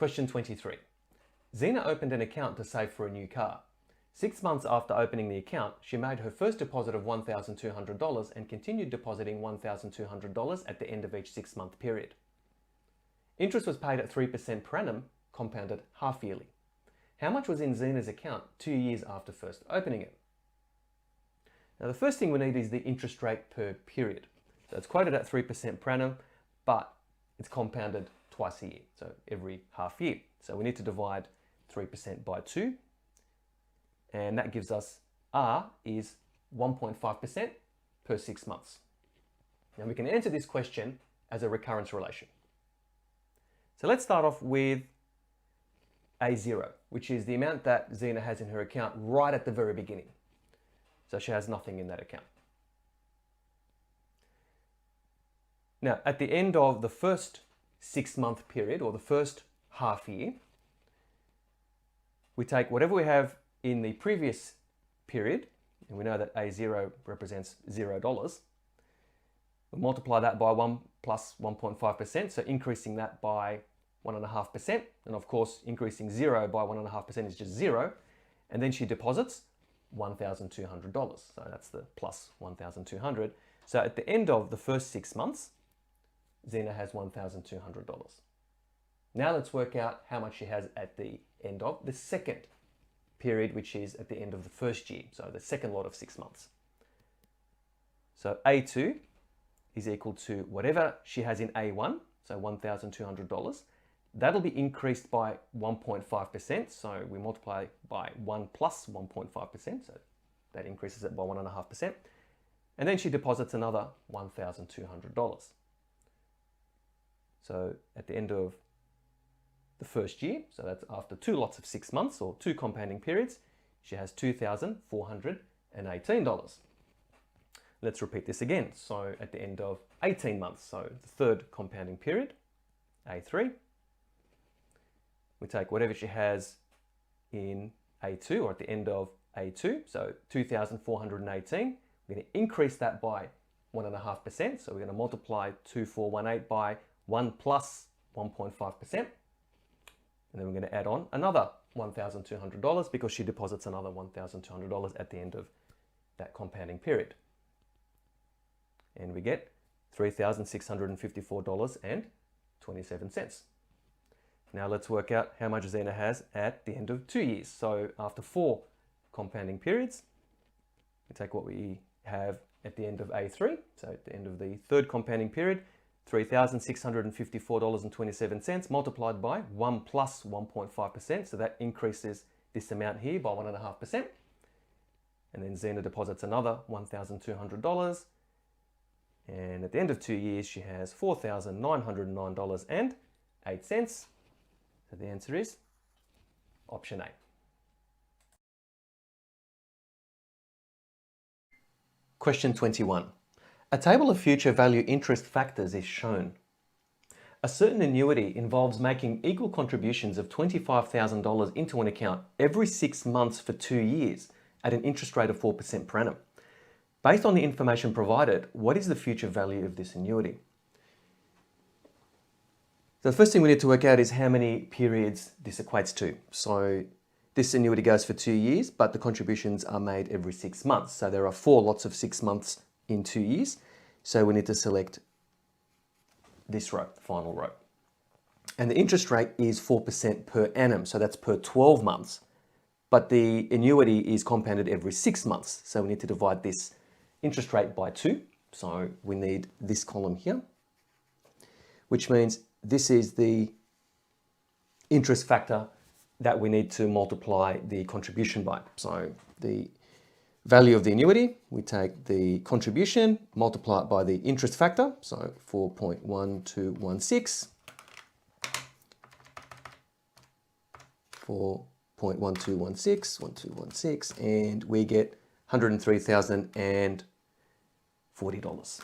Question 23. Zena opened an account to save for a new car. 6 months after opening the account, she made her first deposit of $1,200 and continued depositing $1,200 at the end of each 6-month period. Interest was paid at 3% per annum, compounded half-yearly. How much was in Zena's account 2 years after first opening it? Now, the first thing we need is the interest rate per period. So it's quoted at 3% per annum, but it's compounded twice a year, so every half year. So we need to divide 3% by 2, and that gives us R is 1.5% per 6 months. Now we can answer this question as a recurrence relation. So let's start off with A0, which is the amount that Zena has in her account right at the very beginning. So she has nothing in that account. Now, at the end of the first 6-month period, or the first half year, we take whatever we have in the previous period, and we know that A0 represents $0. We multiply that by 1 plus 1.5%, so increasing that by 1.5%, and of course increasing 0 by 1.5% is just 0, and then she deposits $1,200, so that's the plus 1,200. So at the end of the first 6 months, Zena has $1,200. Now let's work out how much she has at the end of the second period, which is at the end of the first year, so the second lot of 6 months. So A2 is equal to whatever she has in A1, so $1,200. That'll be increased by 1.5%, so we multiply by 1 plus 1.5%, so that increases it by 1.5%. And then she deposits another $1,200. So at the end of the first year, so that's after 2 lots of 6 months or 2 compounding periods, she has $2,418. Let's repeat this again. So at the end of 18 months, so the third compounding period, A3, we take whatever she has in A2 or at the end of A2, so 2,418. We're going to increase that by 1.5%. So we're going to multiply 2,418 by 1 plus 1.5%. And then we're going to add on another $1,200 because she deposits another $1,200 at the end of that compounding period. And we get $3,654.27. Now let's work out how much Zena has at the end of 2 years. So after 4 compounding periods, we take what we have at the end of A3, so at the end of the third compounding period, $3,654.27 multiplied by 1 plus 1.5%, so that increases this amount here by 1.5%. And then Zena deposits another $1,200, and at the end of 2 years she has $4,909.08. So the answer is option A. Question 21. A table of future value interest factors is shown. A certain annuity involves making equal contributions of $25,000 into an account every 6 months for 2 years at an interest rate of 4% per annum. Based on the information provided, what is the future value of this annuity? So the first thing we need to work out is how many periods this equates to. So this annuity goes for 2 years, but the contributions are made every 6 months. So there are 4 lots of 6 months in 2 years. So we need to select this row, the final row. And the interest rate is 4% per annum. So that's per 12 months. But the annuity is compounded every 6 months. So we need to divide this interest rate by 2. So we need this column here, which means this is the interest factor that we need to multiply the contribution by. So the value of the annuity, we take the contribution, multiply it by the interest factor, so 4.1216, 4.1216, and we get $103,040.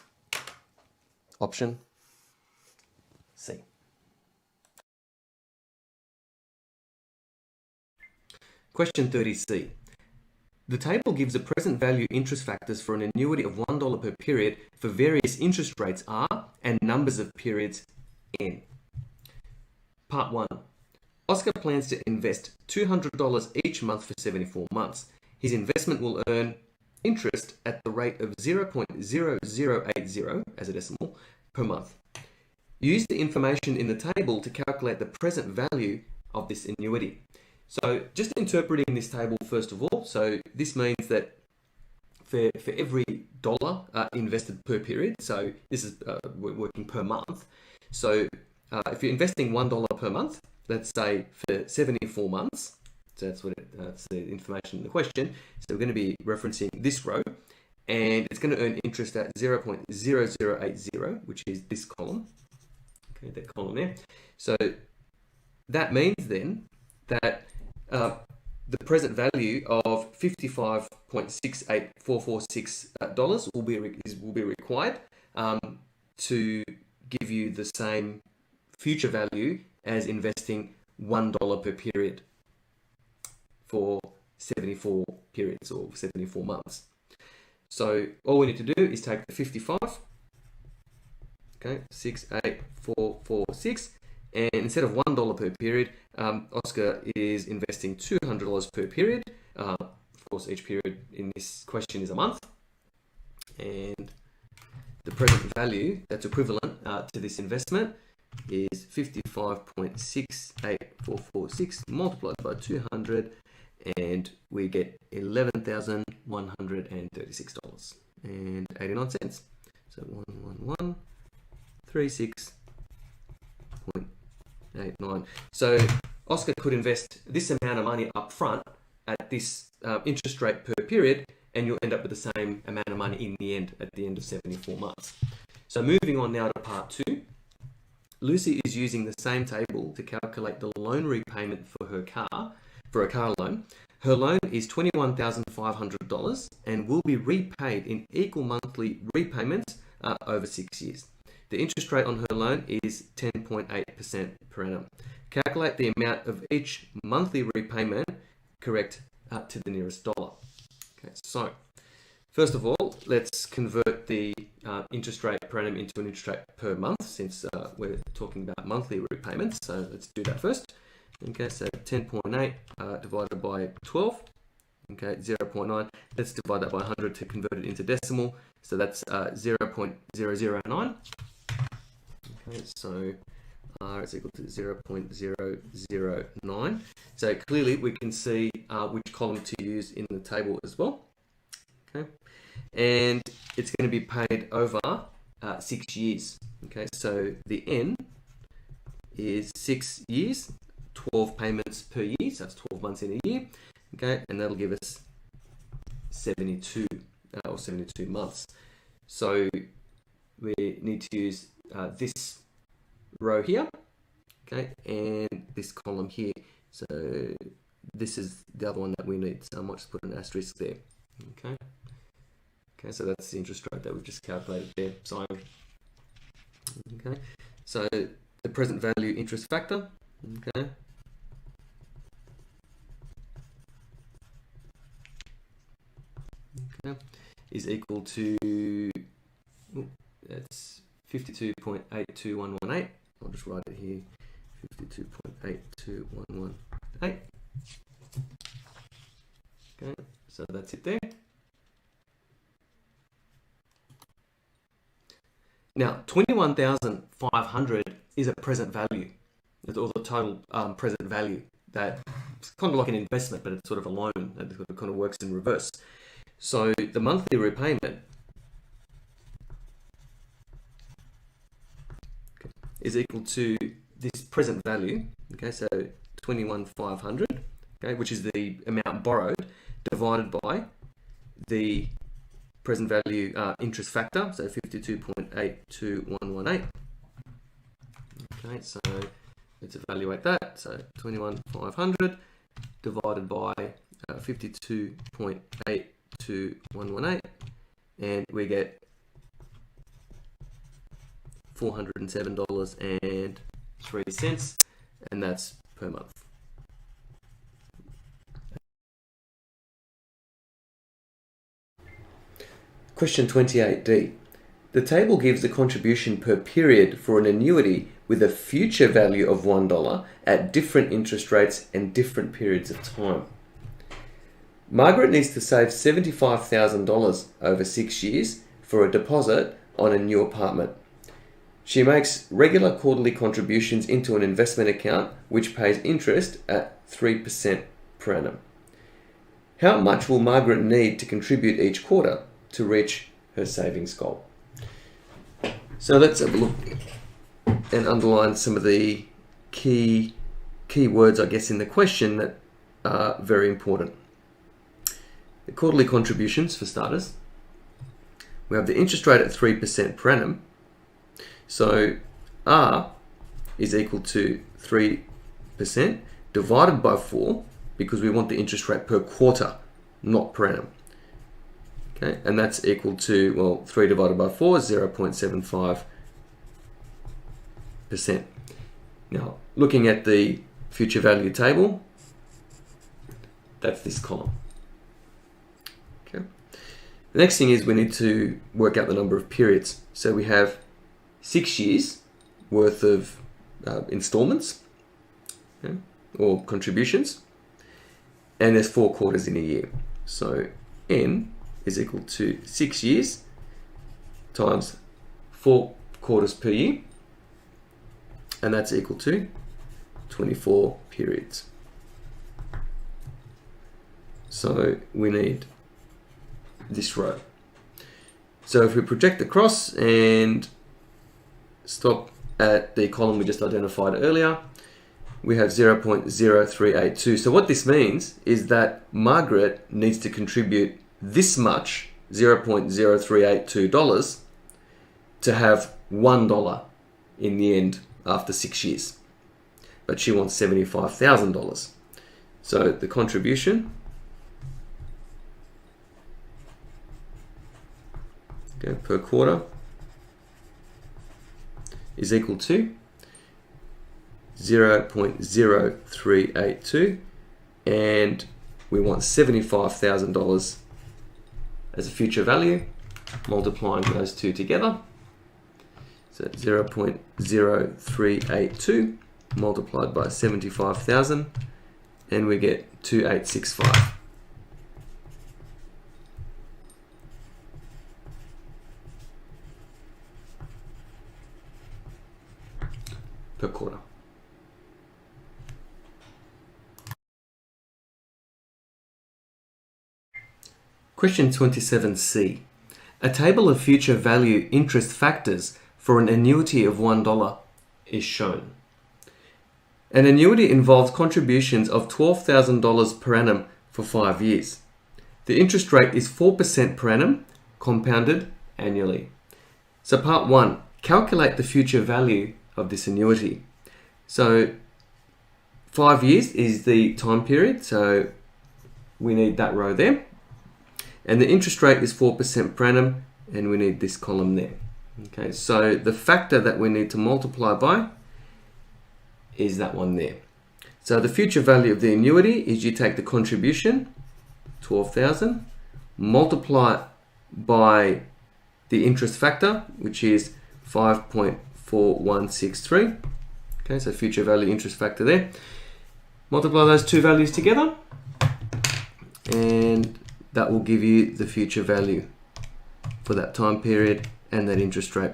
Option C. Question 30C. The table gives the present value interest factors for an annuity of $1 per period for various interest rates R and numbers of periods N. Part 1. Oscar plans to invest $200 each month for 74 months. His investment will earn interest at the rate of 0.0080 as a decimal per month. Use the information in the table to calculate the present value of this annuity. So just interpreting this table first of all, so this means that for every dollar invested per period, so this is working per month. So if you're investing $1 per month, let's say for 74 months, so that's the information in the question. So we're going to be referencing this row, and it's going to earn interest at 0.0080, which is this column. Okay, that column there. So that means then that the present value of $55.68446 will be required to give you the same future value as investing $1 per period for 74 periods or 74 months. So all we need to do is take the 55, okay, 68446, and instead of $1 per period, Oscar is investing $200 per period. Of course, each period in this question is a month, and the present value that's equivalent to this investment is 55.68446 multiplied by 200, and we get $11,136.89. So 11136.89. So Oscar could invest this amount of money up front at this interest rate per period, and you'll end up with the same amount of money in the end at the end of 74 months. So moving on now to part 2. Lucy is using the same table to calculate the loan repayment for a car loan. Her loan is $21,500 and will be repaid in equal monthly repayments over 6 years. The interest rate on her loan is 10.8% per annum. Calculate the amount of each monthly repayment correct to the nearest dollar. Okay, so first of all, let's convert the interest rate per annum into an interest rate per month, since we're talking about monthly repayments. So let's do that first. Okay, so 10.8 divided by 12, okay, 0.9. Let's divide that by 100 to convert it into decimal. So that's 0.009. Okay, so R is equal to 0.009. So clearly we can see which column to use in the table as well. Okay, and it's going to be paid over 6 years. Okay, so the N is 6 years, 12 payments per year, so that's 12 months in a year. Okay, and that'll give us 72 or 72 months. So we need to use this row here, okay, and this column here. So this is the other one that we need. So I might just put an asterisk there. Okay. Okay, so that's the interest rate that we've just calculated there. So, okay, so the present value interest factor, okay, is equal to, that's 52.82118. I'll just write it here, 52.82118. Okay, so that's it there. Now, 21,500 is a present value, or the total present value. That's kind of like an investment, but it's sort of a loan. It kind of works in reverse. So the monthly repayment is equal to this present value. Okay, so 21,500, okay, which is the amount borrowed, divided by the present value interest factor, so 52.82118. Okay, so let's evaluate that. So 21,500 divided by 52.82118, and we get $407.03, and that's per month. Question 28D. The table gives the contribution per period for an annuity with a future value of $1 at different interest rates and different periods of time. Margaret needs to save $75,000 over 6 years for a deposit on a new apartment. She makes regular quarterly contributions into an investment account which pays interest at 3% per annum. How much will Margaret need to contribute each quarter to reach her savings goal? So let's have a look and underline some of the key words, I guess, in the question that are very important. The quarterly contributions, for starters. We have the interest rate at 3% per annum. So R is equal to 3% divided by 4, because we want the interest rate per quarter, not per annum. Okay, and that's equal to, well, 3 divided by 4 is 0.75%. Now, looking at the future value table, that's this column. Okay. The next thing is we need to work out the number of periods. So we have 6 years worth of installments, okay, or contributions, and there's 4 quarters in a year. So N is equal to 6 years times 4 quarters per year, and that's equal to 24 periods. So we need this row. So if we project across and stop at the column we just identified earlier, we have 0.0382. So what this means is that Margaret needs to contribute this much, $0.0382, to have $1 in the end after 6 years. But she wants $75,000. So the contribution, okay, per quarter is equal to 0.0382, and we want $75,000 as a future value, multiplying those two together. So 0.0382 multiplied by 75,000, and we get 2865. Per quarter. Question 27C. A table of future value interest factors for an annuity of $1 is shown. An annuity involves contributions of $12,000 per annum for 5 years. The interest rate is 4% per annum, compounded annually. So part 1, calculate the future value of this annuity. So 5 years is the time period, so we need that row there. And the interest rate is 4% per annum, and we need this column there. Okay, so the factor that we need to multiply by is that one there. So the future value of the annuity is you take the contribution, 12,000, multiply by the interest factor, which is 5.4163. Okay, so future value interest factor there. Multiply those two values together, and that will give you the future value for that time period and that interest rate,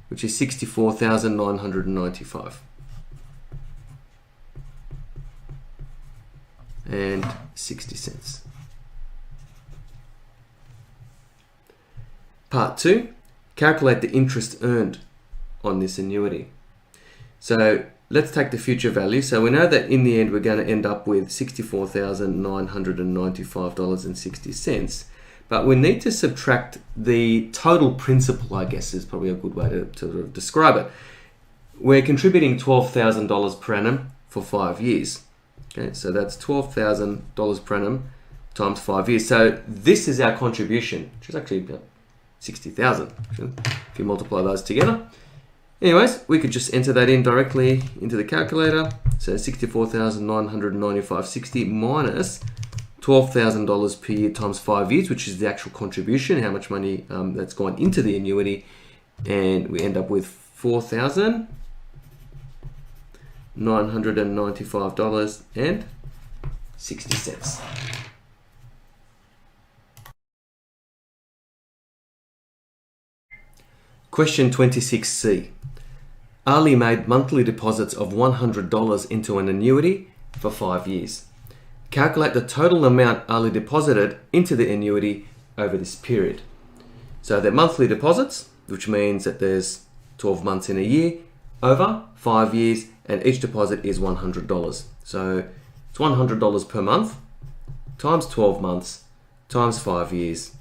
which is $64,995 and 60 cents. Part 2, calculate the interest earned on this annuity. So let's take the future value. So we know that in the end we're going to end up with $64,995.60, but we need to subtract the total principal, I guess is probably a good way to describe it. We're contributing $12,000 per annum for 5 years. Okay, so that's $12,000 per annum times 5 years. So this is our contribution, which is actually about 60,000 if you multiply those together. Anyways, we could just enter that in directly into the calculator. So 64,995.60 minus $12,000 per year times 5 years, which is the actual contribution, how much money that's gone into the annuity, and we end up with $4,995.60. Question 26C. Ali made monthly deposits of $100 into an annuity for 5 years. Calculate the total amount Ali deposited into the annuity over this period. So they're monthly deposits, which means that there's 12 months in a year, over 5 years, and each deposit is $100. So it's $100 per month, times 12 months, times 5 years,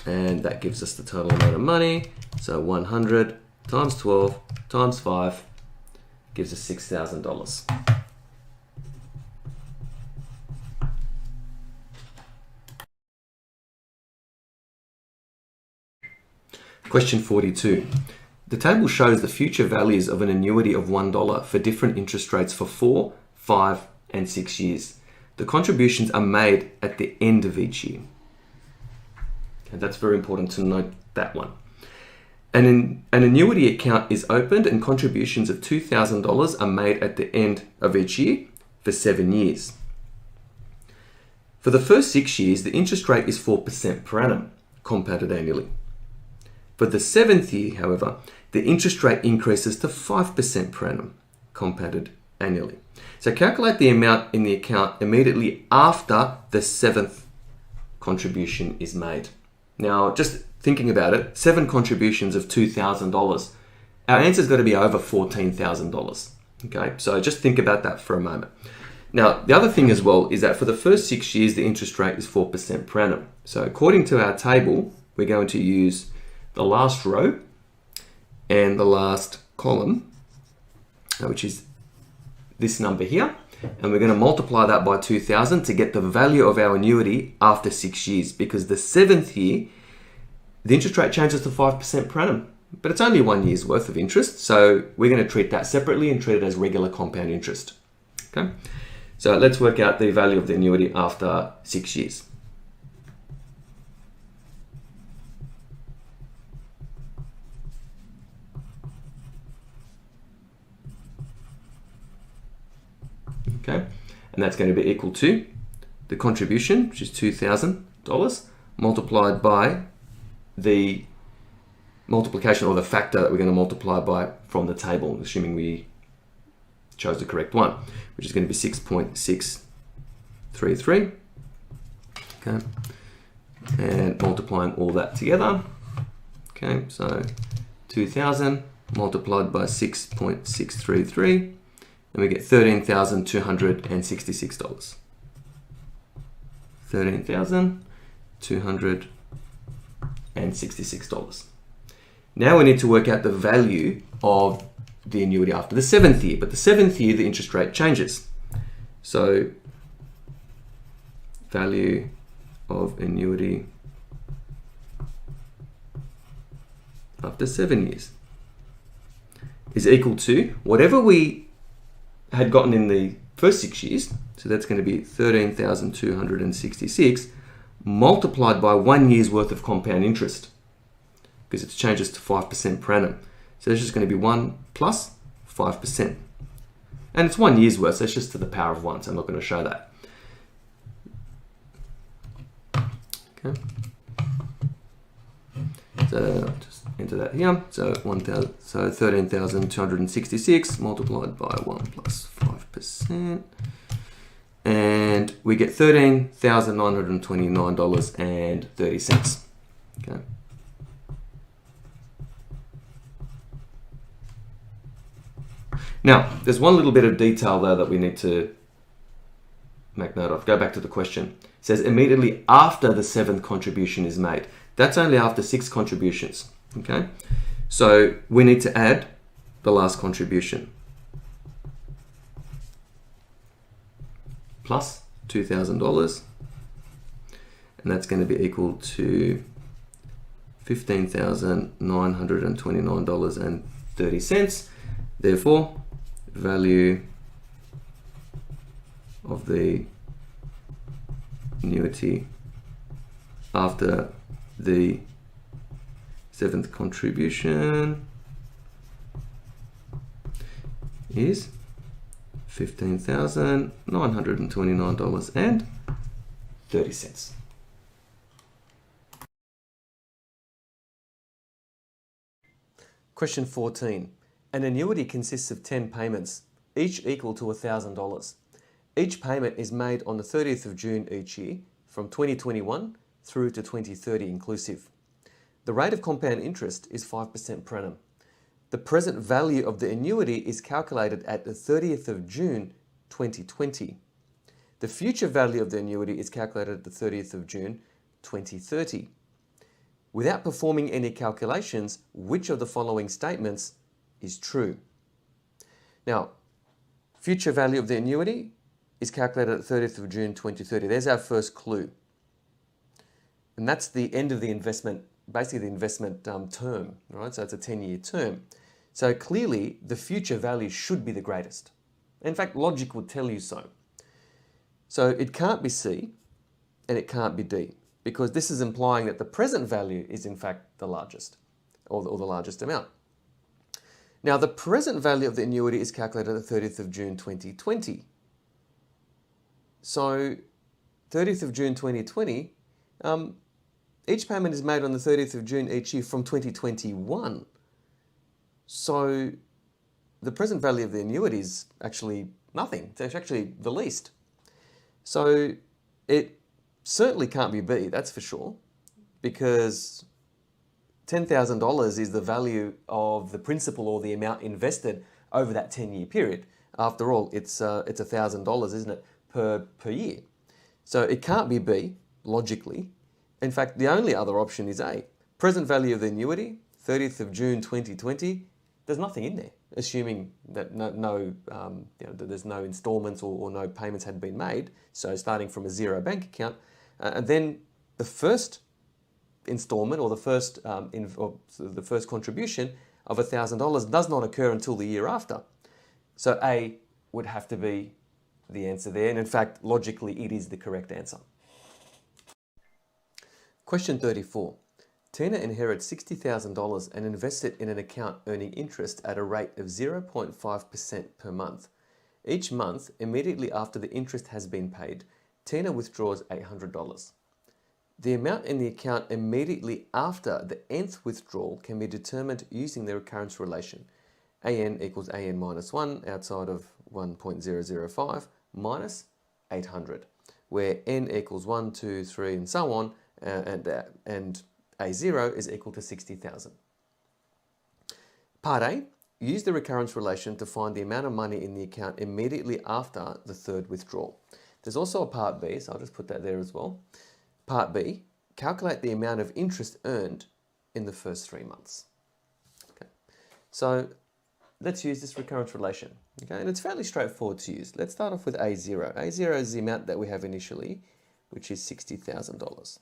and that gives us the total amount of money. So 100 times 12 times 5 gives us $6,000. Question 42. The table shows the future values of an annuity of $1 for different interest rates for 4, 5, and 6 years. The contributions are made at the end of each year. And that's very important to note that one. An annuity account is opened and contributions of $2,000 are made at the end of each year for 7 years. For the first 6 years, the interest rate is 4% per annum, compounded annually. For the 7th year, however, the interest rate increases to 5% per annum, compounded annually. So calculate the amount in the account immediately after the 7th contribution is made. Now, just thinking about it, 7 contributions of $2,000, our answer's got to be over $14,000. Okay, so just think about that for a moment. Now, the other thing as well is that for the first 6 years, the interest rate is 4% per annum. So according to our table, we're going to use the last row and the last column, which is this number here, and we're going to multiply that by 2,000 to get the value of our annuity after 6 years, because the 7th year, the interest rate changes to 5% per annum, but it's only 1 year's worth of interest, so we're going to treat that separately and treat it as regular compound interest. Okay, so let's work out the value of the annuity after 6 years. Okay, and that's going to be equal to the contribution, which is $2,000, multiplied by the multiplication or the factor that we're going to multiply by from the table, assuming we chose the correct one, which is going to be 6.633. Okay, and multiplying all that together. Okay, so 2,000 multiplied by 6.633. And we get $13,266. $13,266. Now we need to work out the value of the annuity after the 7th year, but the 7th year the interest rate changes. So value of annuity after 7 years is equal to whatever we had gotten in the first 6 years, so that's going to be 13,266 multiplied by 1 year's worth of compound interest, because it changes to 5% per annum. So it's just going to be 1 plus 5. And it's 1 year's worth, so it's just to the power of 1, so I'm not going to show that. Okay. So I'll just enter that here. So 13,266 multiplied by 1 plus 5%. And we get $13,929.30. Okay. Now, there's one little bit of detail there that we need to make note of. Go back to the question. It says immediately after the 7th contribution is made. That's only after 6 contributions. Okay, so we need to add the last contribution plus $2,000, and that's going to be equal to $15,929.30. Therefore, value of the annuity after the 7th contribution is $15,929.30. Question 14. An annuity consists of 10 payments, each equal to $1,000. Each payment is made on the 30th of June each year, from 2021 through to 2030 inclusive. The rate of compound interest is 5% per annum. The present value of the annuity is calculated at the 30th of June 2020. The future value of the annuity is calculated at the 30th of June 2030. Without performing any calculations, which of the following statements is true? Now, future value of the annuity is calculated at the 30th of June 2030. There's our first clue. And that's the end of the investment, basically the investment term, right? So it's a 10-year term. So clearly, the future value should be the greatest. In fact, logic would tell you so. So it can't be C and it can't be D, because this is implying that the present value is in fact the largest, or the largest amount. Now, the present value of the annuity is calculated at the 30th of June 2020. So 30th of June 2020, each payment is made on the 30th of June each year from 2021. So the present value of the annuity is actually nothing. It's actually the least. So it certainly can't be B, that's for sure, because $10,000 is the value of the principal or the amount invested over that 10-year period. After all, it's $1,000, isn't it, per year. So it can't be B, logically. In fact, the only other option is A. Present value of the annuity, 30th of June 2020, there's nothing in there, assuming that there's no installments or no payments had been made. So starting from a zero bank account, and then the first installment or the first contribution of $1,000 does not occur until the year after. So A would have to be the answer there, and in fact, logically, it is the correct answer. Question 34. Tina inherits $60,000 and invests it in an account earning interest at a rate of 0.5% per month. Each month, immediately after the interest has been paid, Tina withdraws $800. The amount in the account immediately after the nth withdrawal can be determined using the recurrence relation. AN equals AN minus 1 outside of 1.005 minus 800, where N equals 1, 2, 3, and so on, and A0 is equal to 60,000. Part A, use the recurrence relation to find the amount of money in the account immediately after the third withdrawal. There's also a part B, so I'll just put that there as well. Part B, calculate the amount of interest earned in the first 3 months. Okay. So let's use this recurrence relation. Okay, and it's fairly straightforward to use. Let's start off with A0. A0 is the amount that we have initially, which is $60,000.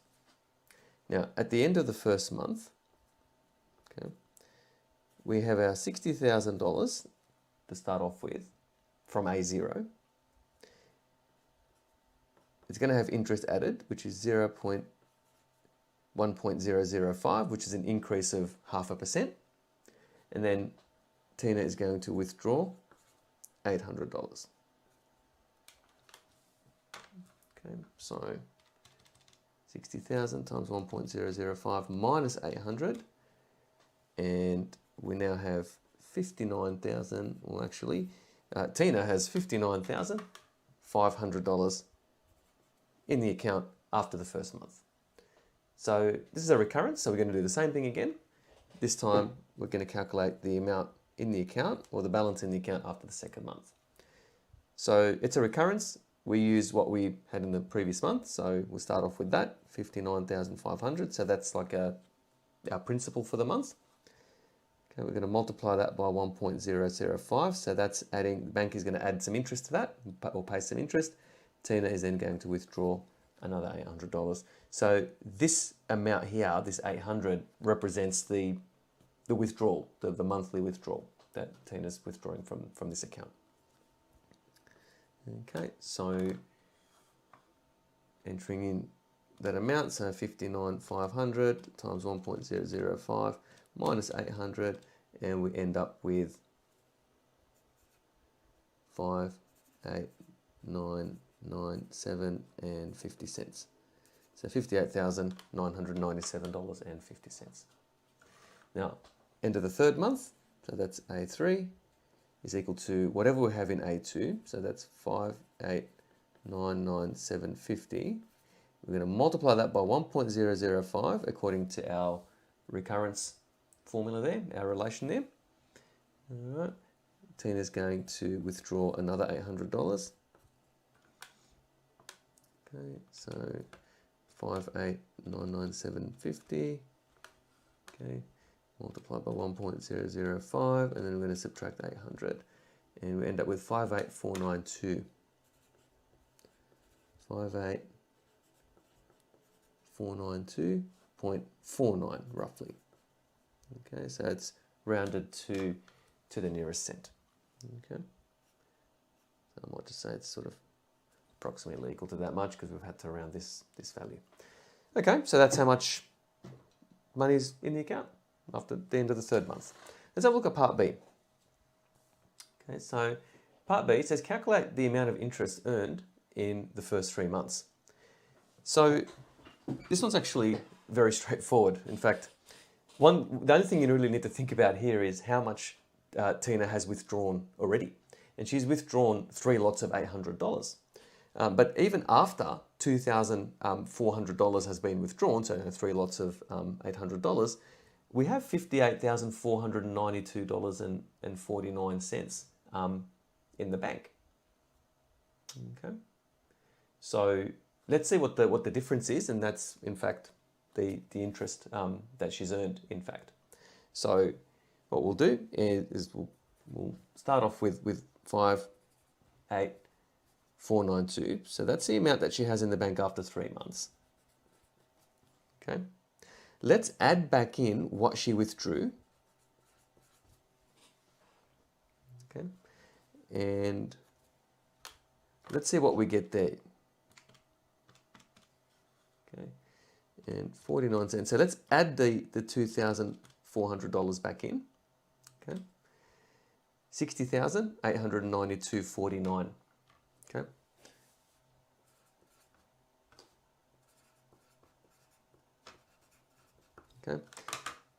Now, at the end of the first month, okay, we have our $60,000 to start off with from A0. It's going to have interest added, which is 1.005, which is an increase of 0.5%. And then Tina is going to withdraw $800. Okay, so 60,000 times 1.005 minus 800, and we now have 59,000. Well, actually, Tina has $59,500 in the account after the first month. So this is a recurrence, so we're going to do the same thing again. This time we're going to calculate the amount in the account, or the balance in the account after the second month. So it's a recurrence. We use what we had in the previous month, so we'll start off with that, 59,500. So that's like our principal for the month. Okay, we're going to multiply that by 1.005. So that's adding, the bank is going to add some interest to that, or pay some interest. Tina is then going to withdraw another $800. So this amount here, this 800, represents the withdrawal, the monthly withdrawal that Tina's withdrawing from this account. Okay, so entering in that amount, so 59,500 times 1.005 minus 800, and we end up with 5, 8, 9, 9, 7 and 50 cents. So $58,997.50. Now, end of the third month, so that's A3, is equal to whatever we have in A2, so that's 58,997.50. We're going to multiply that by 1.005 according to our recurrence formula there, our relation there. All right. Tina's going to withdraw another $800. Okay, so 58,997.50. Okay, multiplied by 1.005, and then we're going to subtract 800, and we end up with 58,492. 58,492.49 roughly. Okay, so it's rounded to the nearest cent. Okay, so I might just say it's sort of approximately equal to that much because we've had to round this value. Okay, so that's how much money's in the account after the end of the third month. Let's have a look at part B. Okay, so part B says calculate the amount of interest earned in the first 3 months. So this one's actually very straightforward. In fact, the only thing you really need to think about here is how much Tina has withdrawn already. And she's withdrawn 3 lots of $800. But even after $2,400 has been withdrawn, so 3 lots of $800, we have $58,492.49 in the bank. Okay, so let's see what the difference is, and that's in fact the interest that she's earned. In fact, so what we'll do is we'll start off with 58,492. So that's the amount that she has in the bank after 3 months. Okay, let's add back in what she withdrew. Okay, and let's see what we get there. Okay, and 49 cents. So let's add the $2,400 back in. Okay, 60,892.49. Okay. Okay.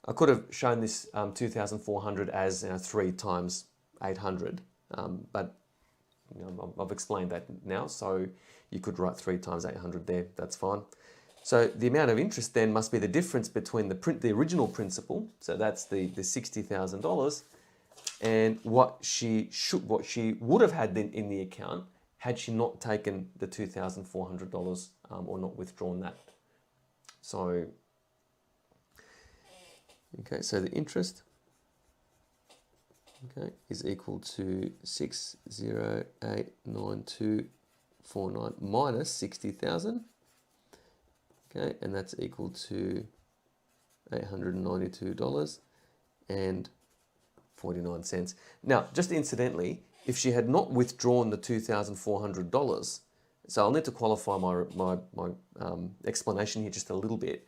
I could have shown this 2,400 as 3 times 800, but I've explained that now, so you could write 3 times 800 there, that's fine. So the amount of interest then must be the difference between the original principal, so that's the $60,000, and what she would have had then in the account had she not taken the $2,400 or not withdrawn that. So, okay, so the interest, okay, is equal to 6089249 minus 60,000. Okay, and that's equal to $892.49. Now, just incidentally, if she had not withdrawn the $2,400, so I'll need to qualify my explanation here just a little bit.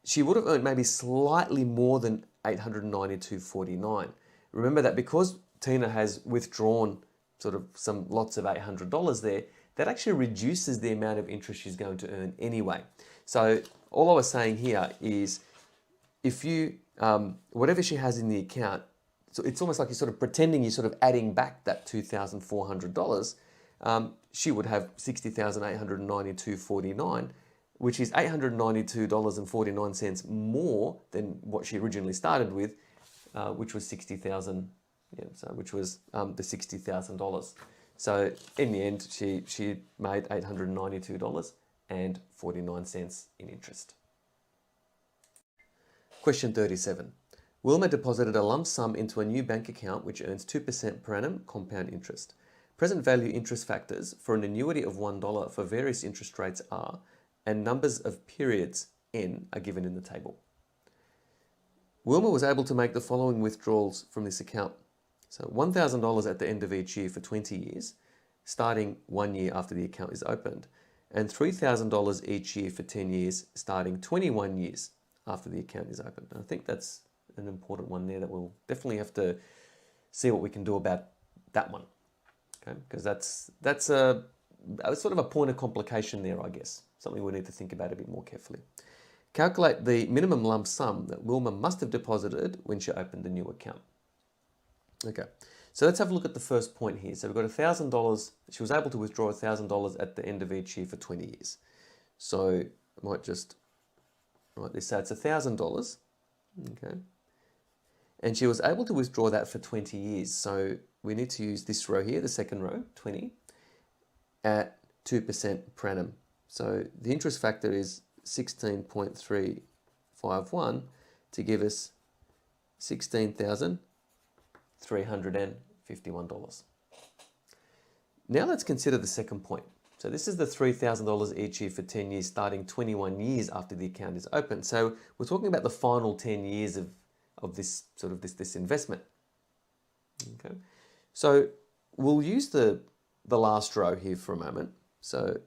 She would have earned maybe slightly more than $892.49. Remember that because Tina has withdrawn sort of some lots of $800 there, that actually reduces the amount of interest she's going to earn anyway. So all I was saying here is if you, whatever she has in the account, so it's almost like you're sort of pretending you're sort of adding back that $2,400, she would have $60,892.49, which is $892.49 more than what she originally started with, which was $60,000. Yeah, so which was the $60,000. So in the end, she made $892.49 in interest. Question 37. Wilma deposited a lump sum into a new bank account which earns 2% per annum compound interest. Present value interest factors for an annuity of $1 for various interest rates are, and numbers of periods N are given in the table. Wilma was able to make the following withdrawals from this account. So $1,000 at the end of each year for 20 years, starting 1 year after the account is opened, and $3,000 each year for 10 years, starting 21 years after the account is opened. And I think that's an important one there that we'll definitely have to see what we can do about that one. Okay, because that's a sort of a point of complication there, I guess. Something we need to think about a bit more carefully. Calculate the minimum lump sum that Wilma must have deposited when she opened the new account. Okay, so let's have a look at the first point here. So we've got $1,000. She was able to withdraw $1,000 at the end of each year for 20 years. So I might just write this out. It's $1,000. Okay. And she was able to withdraw that for 20 years. So we need to use this row here, the second row, 20, at 2% per annum. So the interest factor is 16.351 to give us $16,351. Now let's consider the second point. So this is the $3,000 each year for 10 years, starting 21 years after the account is open. So we're talking about the final 10 years of this this investment. Okay, so we'll use the last row here for a moment. So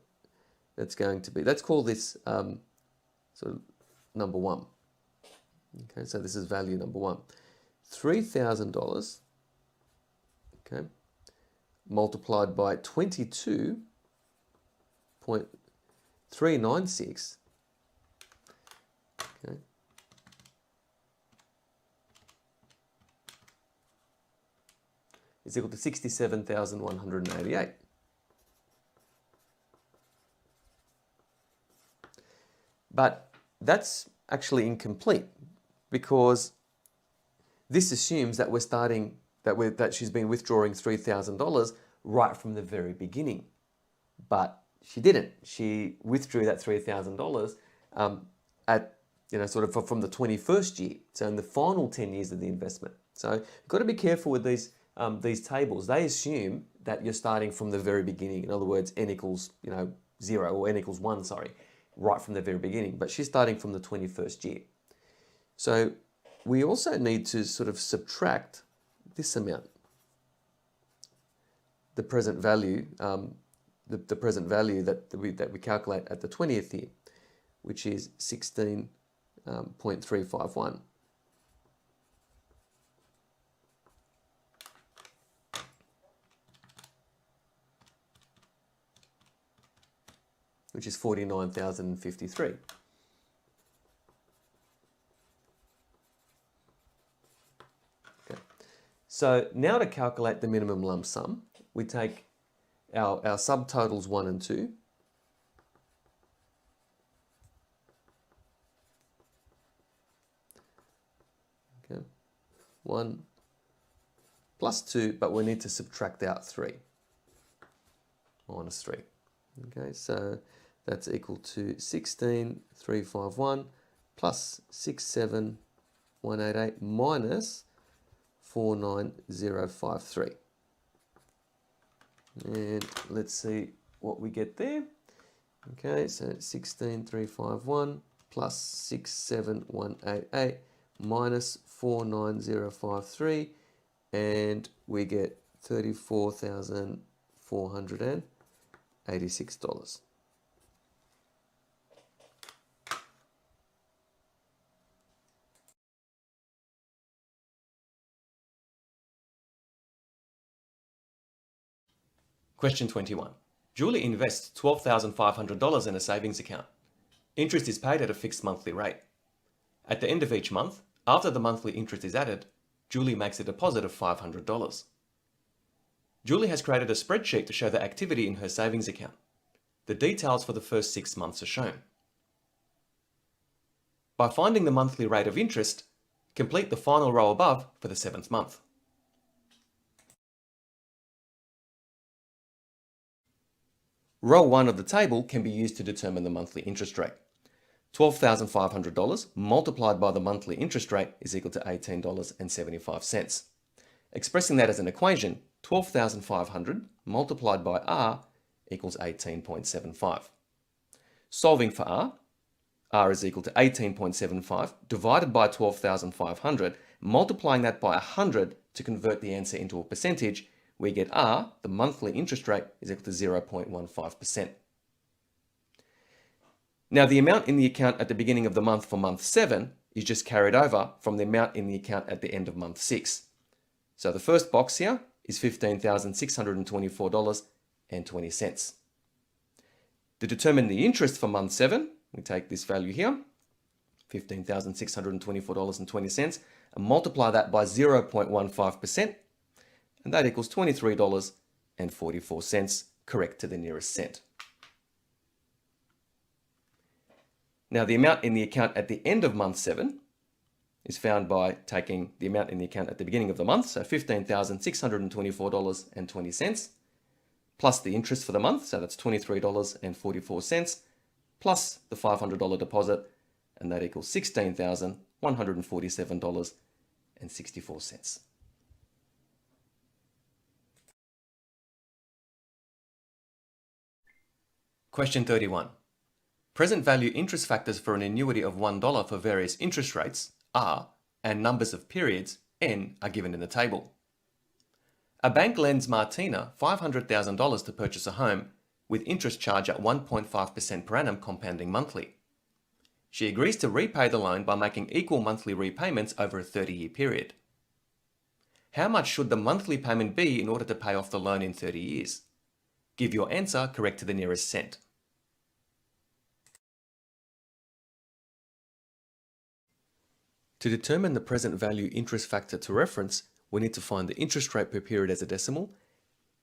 that's going to be, let's call this sort of number one. Okay, so this is value number one. $3,000, okay, multiplied by 22.396, okay, is equal to 67,188. But that's actually incomplete, because this assumes that we're starting, that she's been withdrawing $3,000 right from the very beginning. But she didn't. She withdrew that $3,000 at, sort of from the 21st year. So in the final 10 years of the investment. So you've got to be careful with these tables. They assume that you're starting from the very beginning. In other words, n equals 0 or n equals 1, sorry, right from the very beginning. But she's starting from the 21st year. So we also need to sort of subtract this amount, the present value, the present value that we calculate at the 20th year, which is 16.351. Which is 49,053. Okay. So now to calculate the minimum lump sum, we take our subtotals 1 and 2. Okay. 1 plus 2, but we need to subtract out 3. Minus 3. Okay, so that's equal to 16,351 plus 67,188 minus 49053. And let's see what we get there. Okay, so 16,351 plus 67,188 minus 49053, and we get $34,486. Question 21. Julie invests $12,500 in a savings account. Interest is paid at a fixed monthly rate. At the end of each month, after the monthly interest is added, Julie makes a deposit of $500. Julie has created a spreadsheet to show the activity in her savings account. The details for the first 6 months are shown. By finding the monthly rate of interest, complete the final row above for the 7th month. Row 1 of the table can be used to determine the monthly interest rate. $12,500 multiplied by the monthly interest rate is equal to $18.75. Expressing that as an equation, 12,500 multiplied by R equals 18.75. Solving for R is equal to 18.75 divided by 12,500, multiplying that by 100 to convert the answer into a percentage, we get R, the monthly interest rate, is equal to 0.15%. Now the amount in the account at the beginning of the month for month 7 is just carried over from the amount in the account at the end of month 6. So the first box here is $15,624.20. To determine the interest for month 7, we take this value here, $15,624.20, and multiply that by 0.15%, and that equals $23.44, correct to the nearest cent. Now, the amount in the account at the end of month 7 is found by taking the amount in the account at the beginning of the month, so $15,624.20, plus the interest for the month, so that's $23.44, plus the $500 deposit, and that equals $16,147.64. Question 31. Present value interest factors for an annuity of $1 for various interest rates, R, and numbers of periods, N, are given in the table. A bank lends Martina $500,000 to purchase a home with interest charge at 1.5% per annum compounding monthly. She agrees to repay the loan by making equal monthly repayments over a 30-year period. How much should the monthly payment be in order to pay off the loan in 30 years? Give your answer correct to the nearest cent. To determine the present value interest factor to reference, we need to find the interest rate per period as a decimal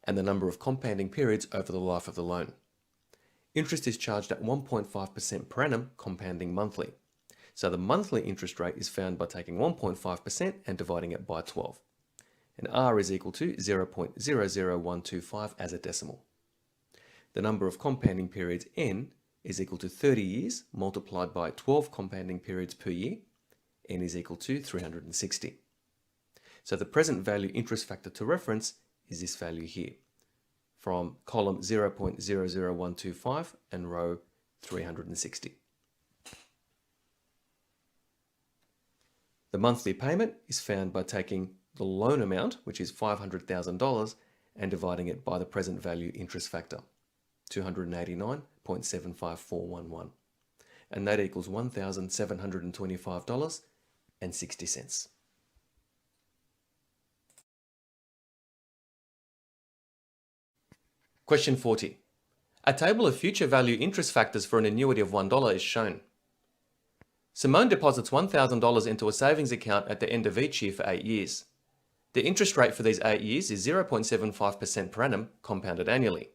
and the number of compounding periods over the life of the loan. Interest is charged at 1.5% per annum compounding monthly. So the monthly interest rate is found by taking 1.5% and dividing it by 12. And R is equal to 0.00125 as a decimal. The number of compounding periods N is equal to 30 years multiplied by 12 compounding periods per year. N is equal to 360. So the present value interest factor to reference is this value here, from column 0.00125 and row 360. The monthly payment is found by taking the loan amount, which is $500,000, and dividing it by the present value interest factor, 289.75411. And that equals $1,725.60. Question 40. A table of future value interest factors for an annuity of $1 is shown. Simone deposits $1,000 into a savings account at the end of each year for 8 years. The interest rate for these 8 years is 0.75% per annum, compounded annually.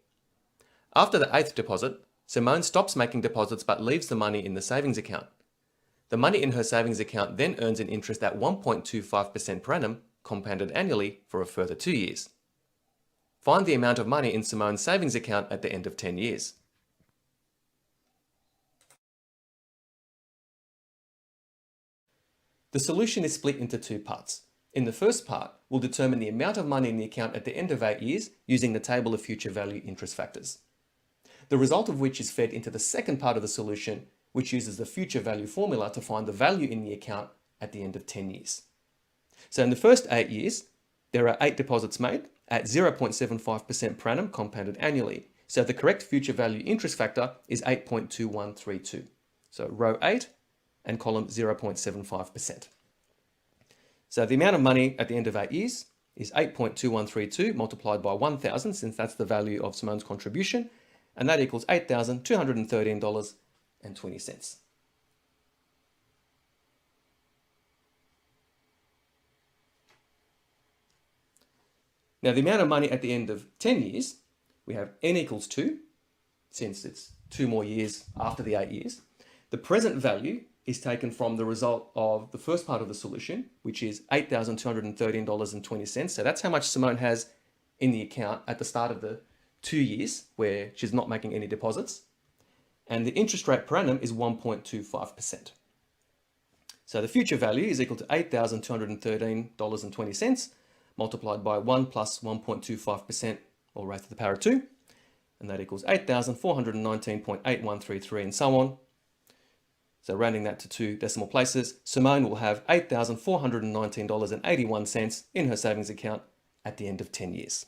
After the 8th deposit, Simone stops making deposits but leaves the money in the savings account. The money in her savings account then earns an interest at 1.25% per annum, compounded annually for a further 2 years. Find the amount of money in Simone's savings account at the end of 10 years. The solution is split into 2 parts. In the first part, we'll determine the amount of money in the account at the end of 8 years using the table of future value interest factors. The result of which is fed into the second part of the solution, which uses the future value formula to find the value in the account at the end of 10 years. So in the first 8 years, there are 8 deposits made at 0.75% per annum compounded annually. So the correct future value interest factor is 8.2132. So row 8 and column 0.75%. So the amount of money at the end of 8 years is 8.2132 multiplied by 1,000, since that's the value of Simone's contribution, and that equals $8,213.20. Now the amount of money at the end of 10 years, we have n equals 2, since it's 2 more years after the 8 years. The present value is taken from the result of the first part of the solution, which is $8,213.20. So that's how much Simone has in the account at the start of the 2 years where she's not making any deposits. And the interest rate per annum is 1.25%. So the future value is equal to $8,213.20 multiplied by 1 plus 1.25%, all raised to the power of 2. And that equals 8,419.8133 and so on. So rounding that to 2 decimal places, Simone will have $8,419.81 in her savings account at the end of 10 years.